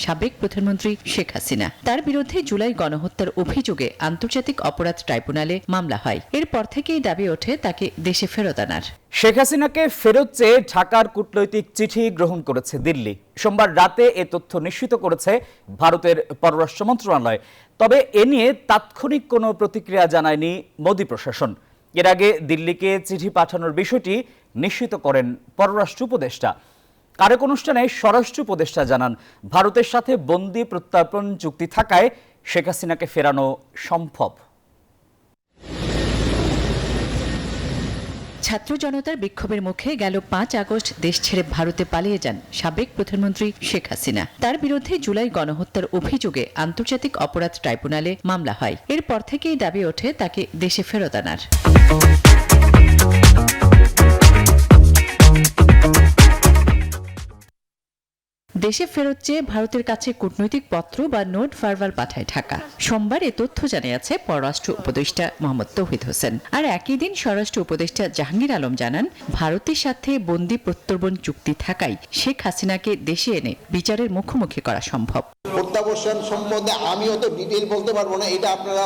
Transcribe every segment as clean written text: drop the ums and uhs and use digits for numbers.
সাবেক প্রধানমন্ত্রী শেখ হাসিনা। তার বিরুদ্ধে জুলাই গণহত্যার অভিযোগে আন্তর্জাতিক অপরাধ ট্রাইব্যুনালে মামলা হয়। এরপর থেকেই দাবি ওঠে তাকে দেশে ফেরত আনার। শেখ হাসিনাকে ফেরত চেয়ে ঢাকার কূটনৈতিক চিঠি গ্রহণ করেছে দিল্লি। সোমবার রাতে এ তথ্য নিশ্চিত করেছে ভারতের পররাষ্ট্র মন্ত্রণালয়। তবে এ নিয়ে তাৎক্ষণিক কোনো প্রতিক্রিয়া জানায়নি মোদি প্রশাসন। এর আগে দিল্লিকে চিঠি পাঠানোর বিষয়টি নিশ্চিত করেন পররাষ্ট্র উপদেষ্টা। আরেক অনুষ্ঠানে স্বরাষ্ট্র উপদেষ্টা জানান, ভারতের সাথে বন্দি প্রত্যর্পণ চুক্তি থাকায় শেখ হাসিনাকে ফেরানো সম্ভব। ছাত্র জনতার বিক্ষোভের মুখে গেল 5 আগস্ট দেশ ছেড়ে ভারতে পালিয়ে যান সাবেক প্রধানমন্ত্রী শেখ হাসিনা। তার বিরুদ্ধে জুলাই গণহত্যার অভিযোগে আন্তর্জাতিক অপরাধ ট্রাইব্যুনালে মামলা হয়। এরপর থেকেই দাবি ওঠে তাকে দেশে ফেরত আনার। দেশে ফেরত চেয়ে ভারতের কাছে কূটনৈতিক পত্র বা নোট ভার্বাল পাঠায় ঢাকা। সোমবার এ তথ্য জানিয়েছে পররাষ্ট্র উপদেষ্টা মোহাম্মদ তৌহিদ হোসেন। আর একই দিন স্বরাষ্ট্র উপদেষ্টা জাহাঙ্গীর আলম জানান, ভারতের সাথে বন্দি প্রত্যর্পণ চুক্তি থাকায় শেখ হাসিনাকে দেশে এনে বিচারের মুখোমুখি করা সম্ভব। প্রত্যাবর্ষণ সম্বন্ধে আমি অত ডিটেইল বলতে পারবো না, এটা আপনারা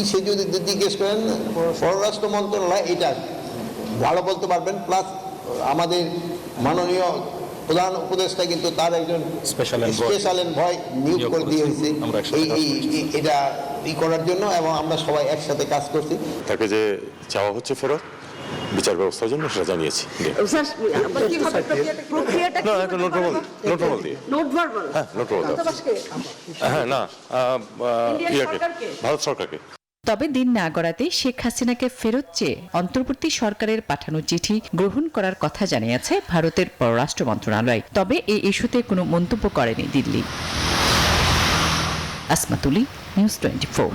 সে যদি জিজ্ঞেস করেন পররাষ্ট্র মন্ত্রণালয় এটা ভালো বলতে পারবেন। প্লাস আমাদের মাননীয় প্রধান উপদেষ্টা কিন্তু তার একজন স্পেশাল এনভয় নিয়োগ করে দিয়ে হয়েছে এটা করার জন্য, এবং আমরা সবাই একসাথে কাজ করছি। তাকে যে চাওয়া হচ্ছে ফেরত বিচার ব্যবস্থার জন্য সেটা জানিয়েছি। ভারত সরকারকে। তবে দিন না গড়াতেই শেখ হাসিনাকে ফেরত চেয়ে অন্তর্বর্তী সরকারের পাঠানো চিঠি গ্রহণ করার কথা জানিয়েছে ভারতের পররাষ্ট্র মন্ত্রণালয়। তবে এই ইস্যুতে কোনো মন্তব্য করেনি দিল্লি। আসমা তুলি, নিউজ 24।